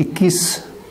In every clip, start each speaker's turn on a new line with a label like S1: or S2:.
S1: 21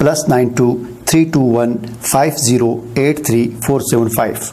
S1: +92 321 5083 475।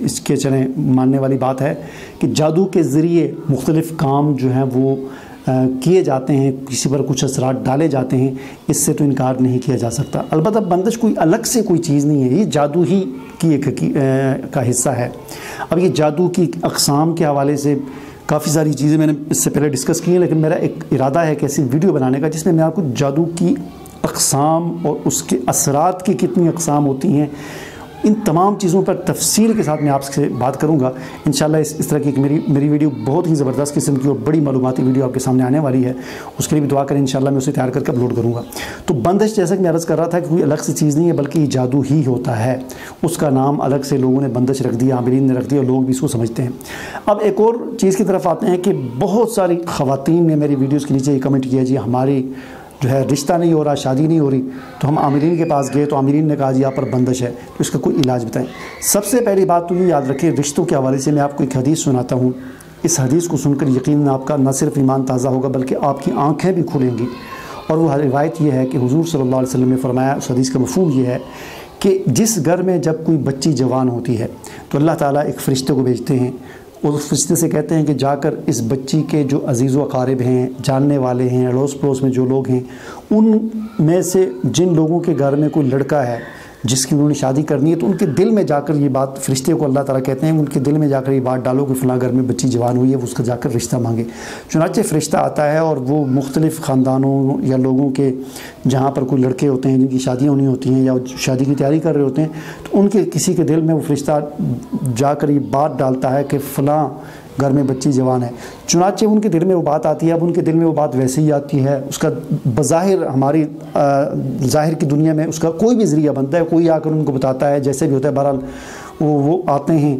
S1: اس کے چلیں ماننے والی بات ہے کہ جادو کے ذریعے مختلف کام جو ہیں وہ کیے جاتے ہیں، کسی پر کچھ اثرات ڈالے جاتے ہیں، اس سے تو انکار نہیں کیا جا سکتا۔ البتہ بندش کوئی الگ سے کوئی چیز نہیں ہے، یہ جادو ہی کی ایک کا حصہ ہے۔ اب یہ جادو کی اقسام کے حوالے سے کافی ساری چیزیں میں نے اس سے پہلے ڈسکس کی ہیں، لیکن میرا ایک ارادہ ہے کہ ایسی ویڈیو بنانے کا جس میں آپ کو جادو کی اقسام اور اس کے اثرات کی کتنی اقسام ہوتی ہیں، ان تمام چیزوں پر تفصیل کے ساتھ میں آپ سے بات کروں گا انشاءاللہ۔ اس طرح کی ایک میری ویڈیو بہت ہی زبردست قسم کی اور بڑی معلوماتی ویڈیو آپ کے سامنے آنے والی ہے، اس کے لیے بھی دعا کریں، انشاءاللہ میں اسے تیار کر کے اپلوڈ کروں گا۔ تو بندش جیسا کہ میں عرض کر رہا تھا کہ کوئی الگ سی چیز نہیں ہے، بلکہ یہ جادو ہی ہوتا ہے، اس کا نام الگ سے لوگوں نے بندش رکھ دیا، عاملین نے رکھ دیا، اور لوگ بھی اس کو سمجھتے ہیں۔ اب ایک اور چیز کی طرف آتے ہیں کہ بہت ساری خواتین نے میری ویڈیوز کے نیچے یہ کمنٹ کیا جی ہماری جو ہے رشتہ نہیں ہو رہا، شادی نہیں ہو رہی، تو ہم عاملین کے پاس گئے تو عاملین نے کہا جی آپ پر بندش ہے، تو اس کا کوئی علاج بتائیں۔ سب سے پہلی بات تو یہ یاد رکھیں، رشتوں کے حوالے سے میں آپ کو ایک حدیث سناتا ہوں، اس حدیث کو سن کر یقیناً آپ کا نہ صرف ایمان تازہ ہوگا بلکہ آپ کی آنکھیں بھی کھلیں گی۔ اور وہ روایت یہ ہے کہ حضور صلی اللہ علیہ وسلم نے فرمایا، اس حدیث کا مفہوم یہ ہے کہ جس گھر میں جب کوئی بچی جوان ہوتی ہے تو اللہ تعالیٰ ایک فرشتے کو بھیجتے ہیں، اور اس فرشتے سے کہتے ہیں کہ جا کر اس بچی کے جو عزیز و اقارب ہیں، جاننے والے ہیں، اڑوس پڑوس میں جو لوگ ہیں، ان میں سے جن لوگوں کے گھر میں کوئی لڑکا ہے جس کی انہوں نے شادی کرنی ہے، تو ان کے دل میں جا کر یہ بات، فرشتے کو اللہ تعالیٰ کہتے ہیں ان کے دل میں جا کر یہ بات ڈالو کہ فلاں گھر میں بچی جوان ہوئی ہے، وہ اس کا جا کر رشتہ مانگے۔ چنانچہ فرشتہ آتا ہے اور وہ مختلف خاندانوں یا لوگوں کے جہاں پر کوئی لڑکے ہوتے ہیں جن کی شادیاں ہونی ہوتی ہیں یا شادی کی تیاری کر رہے ہوتے ہیں، تو ان کے کسی کے دل میں وہ فرشتہ جا کر یہ بات ڈالتا ہے کہ فلاں گھر میں بچی جوان ہے۔ چنانچہ ان کے دل میں وہ بات آتی ہے، اب ان کے دل میں وہ بات ویسے ہی آتی ہے، اس کا بظاہر ہماری ظاہر کی دنیا میں اس کا کوئی بھی ذریعہ بنتا ہے، کوئی آ کر ان کو بتاتا ہے، جیسے بھی ہوتا ہے، بہرحال وہ آتے ہیں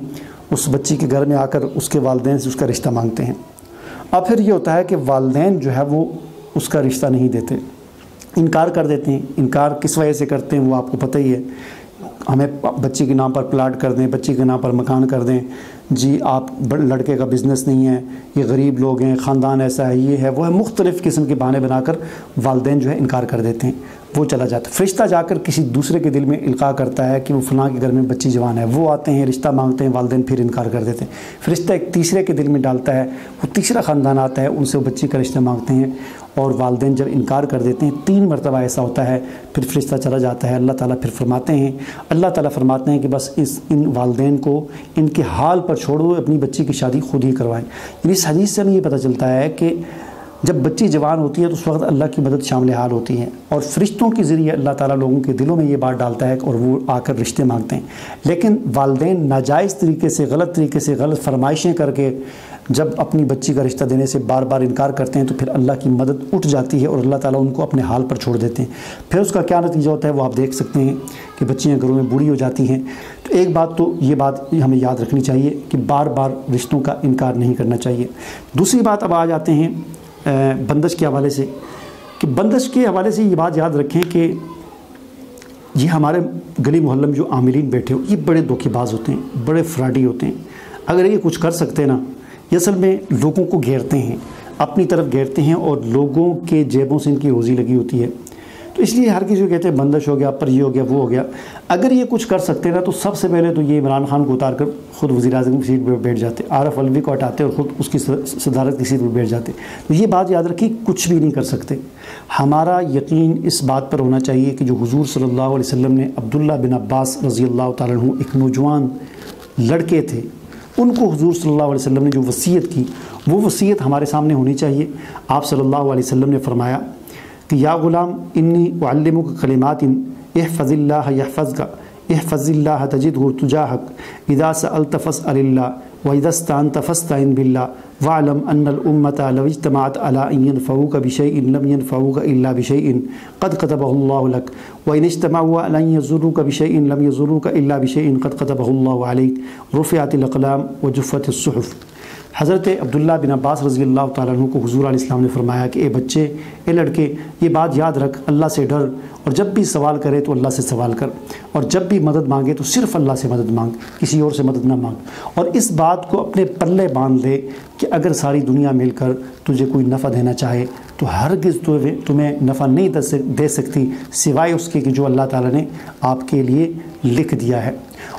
S1: اس بچی کے گھر میں، آ کر اس کے والدین سے اس کا رشتہ مانگتے ہیں۔ اب پھر یہ ہوتا ہے کہ والدین جو ہے وہ اس کا رشتہ نہیں دیتے، انکار کر دیتے ہیں۔ انکار کس وجہ سے کرتے ہیں وہ آپ کو پتہ ہی ہے، ہمیں بچی کے نام پر پلاٹ کر دیں، بچی کے نام پر مکان کر دیں، جی آپ لڑکے کا بزنس نہیں ہے، یہ غریب لوگ ہیں، خاندان ایسا ہے، یہ ہے وہ ہے، مختلف قسم کے بہانے بنا کر والدین جو ہے انکار کر دیتے ہیں، وہ چلا جاتا ہے۔ فرشتہ جا کر کسی دوسرے کے دل میں القاء کرتا ہے کہ وہ فلاں کے گھر میں بچی جوان ہے، وہ آتے ہیں رشتہ مانگتے ہیں، والدین پھر انکار کر دیتے ہیں۔ فرشتہ ایک تیسرے کے دل میں ڈالتا ہے، وہ تیسرا خاندان آتا ہے، ان سے وہ بچی کا رشتہ مانگتے ہیں، اور والدین جب انکار کر دیتے ہیں، 3 مرتبہ ایسا ہوتا ہے، پھر فرشتہ چلا جاتا ہے۔ اللہ تعالیٰ پھر فرماتے ہیں کہ بس ان والدین کو ان کے حال پر چھوڑو، اپنی بچی کی شادی خود ہی کروائیں۔ یعنی اس حدیث سے ہمیں یہ پتہ چلتا ہے کہ جب بچی جوان ہوتی ہے تو اس وقت اللہ کی مدد شامل حال ہوتی ہے، اور فرشتوں کے ذریعے اللہ تعالیٰ لوگوں کے دلوں میں یہ بات ڈالتا ہے اور وہ آ کر رشتے مانگتے ہیں۔ لیکن والدین ناجائز طریقے سے، غلط فرمائشیں کر کے جب اپنی بچی کا رشتہ دینے سے بار بار انکار کرتے ہیں تو پھر اللہ کی مدد اٹھ جاتی ہے اور اللہ تعالیٰ ان کو اپنے حال پر چھوڑ دیتے ہیں۔ پھر اس کا کیا نتیجہ ہوتا ہے وہ آپ دیکھ سکتے ہیں کہ بچیاں گھروں میں بوڑھی ہو جاتی ہیں۔ تو ایک بات تو یہ بات ہمیں یاد رکھنی چاہیے کہ بار بار رشتوں کا انکار نہیں کرنا چاہیے۔ دوسری بات اب آ جاتے ہیں بندش کے حوالے سے، کہ بندش کے حوالے سے یہ بات یاد رکھیں کہ یہ ہمارے گلی محلے میں جو عاملین بیٹھے ہو یہ بڑے دھوکے باز ہوتے ہیں، بڑے فراڈی ہوتے ہیں۔ اگر یہ کچھ کر سکتے نا، یہ اصل میں لوگوں کو گھیرتے ہیں، اپنی طرف گھیرتے ہیں، اور لوگوں کے جیبوں سے ان کی روزی لگی ہوتی ہے۔ تو اس لیے ہر کسی کو کہتے ہیں بندش ہو گیا، پر یہ ہو گیا، وہ ہو گیا۔ اگر یہ کچھ کر سکتے نا تو سب سے پہلے تو یہ عمران خان کو اتار کر خود وزیر اعظم کی سیٹ پہ بیٹھ جاتے، عارف علوی کو ہٹاتے اور خود اس کی صدارت کی سیٹ پہ بیٹھ جاتے۔ تو یہ بات یاد رکھیں، کچھ بھی نہیں کر سکتے۔ ہمارا یقین اس بات پر ہونا چاہیے کہ جو حضور صلی اللہ علیہ وسلم نے عبداللہ بن عباس رضی اللہ تعالیٰ عنہ، ایک نوجوان لڑکے تھے، ان کو حضور صلی اللہ علیہ وسلم نے جو وصیت کی، وہ وصیت ہمارے سامنے ہونی چاہیے۔ آپ صلی اللہ علیہ وسلم نے فرمایا کہ یا غلام انی اعلمک کلمات احفظ اللہ یحفظک احفظ اللہ تجدہ تجاہک اذا سألت فاسأل اللہ واذا استعنت فاستعن باللہ واعلم ان الامة لو اجتمعت على ان ينفعوك بشيء لم ينفعوك الا بشيء قد كتبه الله لك وان اجتمعوا على ان يضروك بشيء لم يضروك الا بشيء قد كتبه الله عليك رفعت الاقلام وجفت الصحف۔ حضرت عبداللہ بن عباس رضی اللہ تعالیٰ عنہ کو حضور علیہ السلام نے فرمایا کہ اے بچے، اے لڑکے، یہ بات یاد رکھ، اللہ سے ڈر، اور جب بھی سوال کرے تو اللہ سے سوال کر، اور جب بھی مدد مانگے تو صرف اللہ سے مدد مانگ، کسی اور سے مدد نہ مانگ۔ اور اس بات کو اپنے پلے باندھ لے کہ اگر ساری دنیا مل کر تجھے کوئی نفع دینا چاہے تو ہرگز تمہیں نفع نہیں دے سکتی سوائے اس کے کہ جو اللہ تعالیٰ نے آپ کے لیے لکھ دیا ہے۔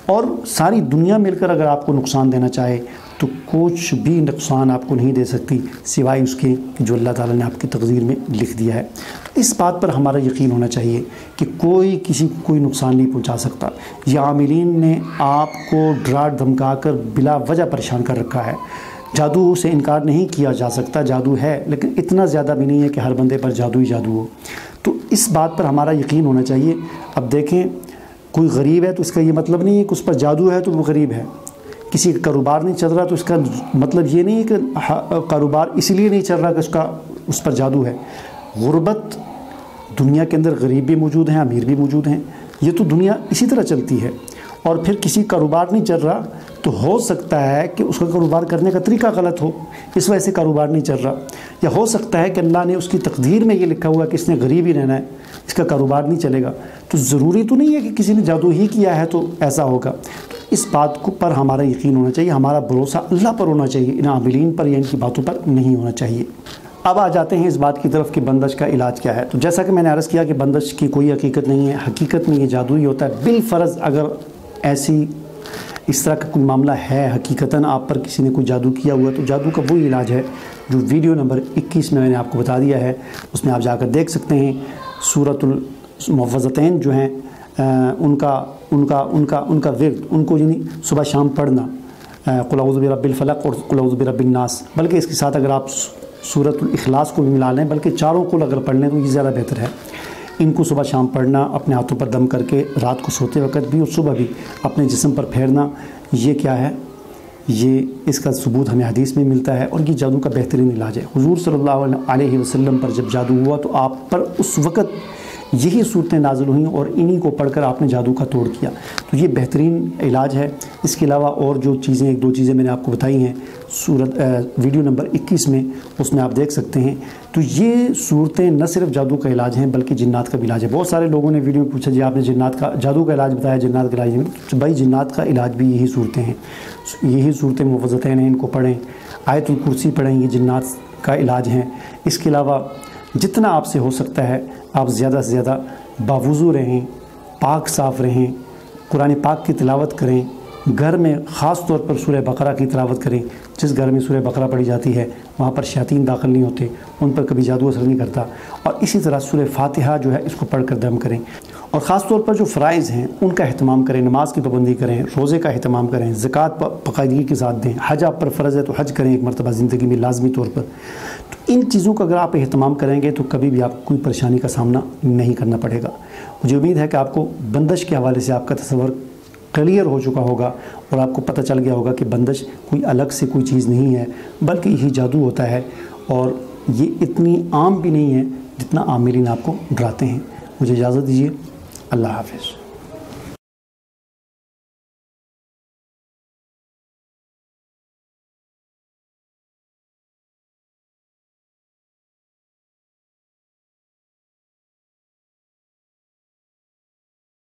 S1: اور ساری دنیا مل کر اگر آپ کو نقصان دینا چاہے تو کچھ بھی نقصان آپ کو نہیں دے سکتی سوائے اس کے جو اللہ تعالیٰ نے آپ کی تقدیر میں لکھ دیا ہے۔ اس بات پر ہمارا یقین ہونا چاہیے کہ کوئی کسی کو کوئی نقصان نہیں پہنچا سکتا۔ یہ عاملین نے آپ کو ڈرا دھمکا کر بلا وجہ پریشان کر رکھا ہے۔ جادو سے انکار نہیں کیا جا سکتا، جادو ہے، لیکن اتنا زیادہ بھی نہیں ہے کہ ہر بندے پر جادو ہی جادو ہو۔ تو اس بات پر ہمارا یقین ہونا چاہیے۔ اب دیکھیں، کوئی غریب ہے تو اس کا یہ مطلب نہیں ہے کہ اس پر جادو ہے تو وہ غریب ہے۔ کسی کا کاروبار نہیں چل رہا تو اس کا مطلب یہ نہیں ہے کہ کاروبار اس لیے نہیں چل رہا کہ اس پر جادو ہے۔ غربت، دنیا کے اندر غریب بھی موجود ہیں، امیر بھی موجود ہیں، یہ تو دنیا اسی طرح چلتی ہے۔ اور پھر کسی کاروبار نہیں چل رہا تو ہو سکتا ہے کہ اس کا کاروبار کرنے کا طریقہ غلط ہو، اس وجہ سے کاروبار نہیں چل رہا، یا ہو سکتا ہے کہ اللہ نے اس کی تقدیر میں یہ لکھا ہوا کہ اس نے غریب ہی رہنا ہے، اس کا کاروبار نہیں چلے گا۔ تو ضروری تو نہیں ہے کہ کسی نے جادو ہی کیا ہے تو ایسا ہوگا۔ اس بات کو پر ہمارا یقین ہونا چاہیے، ہمارا بھروسہ اللہ پر ہونا چاہیے، ان عاملین پر یا ان کی باتوں پر نہیں ہونا چاہیے۔ اب آ جاتے ہیں اس بات کی طرف کہ بندش کا علاج کیا ہے۔ تو جیسا کہ میں نے عرض کیا کہ بندش کی کوئی حقیقت نہیں ہے، حقیقت میں یہ جادو ہی ہوتا ہے۔ بالفرض اگر ایسی اس طرح کا کوئی معاملہ ہے، حقیقتاً آپ پر کسی نے کوئی جادو کیا ہوا، تو جادو کا وہی علاج ہے جو ویڈیو نمبر 21 میں نے آپ کو بتا دیا ہے، اس میں آپ جا کر دیکھ سکتے ہیں۔ سورۃ المعوذتین جو ہیں ان کا ورد، ان کو یعنی صبح شام پڑھنا، قل اعوذ برب الفلق اور قل اعوذ برب الناس، بلکہ اس کے ساتھ اگر آپ سورۃ الاخلاص کو بھی ملا لیں، بلکہ چاروں کو اگر پڑھ لیں تو یہ زیادہ بہتر ہے۔ ان کو صبح شام پڑھنا، اپنے ہاتھوں پر دم کر کے رات کو سوتے وقت بھی اور صبح بھی اپنے جسم پر پھیرنا، یہ کیا ہے؟ یہ اس کا ثبوت ہمیں حدیث میں ملتا ہے، اور یہ جادو کا بہترین علاج ہے۔ حضور صلی اللہ علیہ وسلم پر جب جادو ہوا تو آپ پر اس وقت یہی صورتیں نازل ہوئیں اور انہی کو پڑھ کر آپ نے جادو کا توڑ کیا۔ تو یہ بہترین علاج ہے۔ اس کے علاوہ اور جو چیزیں ایک دو چیزیں میں نے آپ کو بتائی ہیں ویڈیو نمبر 21 میں، اس میں آپ دیکھ سکتے ہیں۔ تو یہ صورتیں نہ صرف جادو کا علاج ہیں بلکہ جنات کا بھی علاج ہے۔ بہت سارے لوگوں نے ویڈیو میں پوچھا جی آپ نے جنات کا جادو کا علاج بتایا، جنات کا علاج نہیں۔ بھائی جنات کا علاج بھی یہی صورتیں ہیں، یہی صورتیں معوذتین ہیں، ان کو پڑھیں، آیت الکرسی پڑھیں، یہ جنات کا علاج ہیں۔ اس کے علاوہ جتنا آپ سے ہو سکتا ہے آپ زیادہ سے زیادہ باوضو رہیں، پاک صاف رہیں، قرآن پاک کی تلاوت کریں، گھر میں خاص طور پر سورہ بقرہ کی تلاوت کریں۔ جس گھر میں سورہ بقرہ پڑھی جاتی ہے وہاں پر شیاطین داخل نہیں ہوتے، ان پر کبھی جادو اثر نہیں کرتا۔ اور اسی طرح سورہ فاتحہ جو ہے اس کو پڑھ کر دم کریں، اور خاص طور پر جو فرائض ہیں ان کا اہتمام کریں، نماز کی پابندی کریں، روزے کا اہتمام کریں، زکوٰۃ باقاعدگی کے ساتھ دیں، حج آپ پر فرض ہے تو حج کریں ایک مرتبہ زندگی میں لازمی طور پر۔ تو ان چیزوں کا اگر آپ اہتمام کریں گے تو کبھی بھی آپ کو کوئی پریشانی کا سامنا نہیں کرنا پڑے گا۔ مجھے امید ہے کہ آپ کو بندش کے حوالے سے آپ کا تصور کلیئر ہو چکا ہوگا، اور آپ کو پتہ چل گیا ہوگا کہ بندش کوئی الگ سے کوئی چیز نہیں ہے بلکہ یہی جادو ہوتا ہے، اور یہ اتنی عام بھی نہیں ہے جتنا عاملین آپ کو ڈراتے ہیں۔ مجھے اجازت دیجیے، اللہ حافظ۔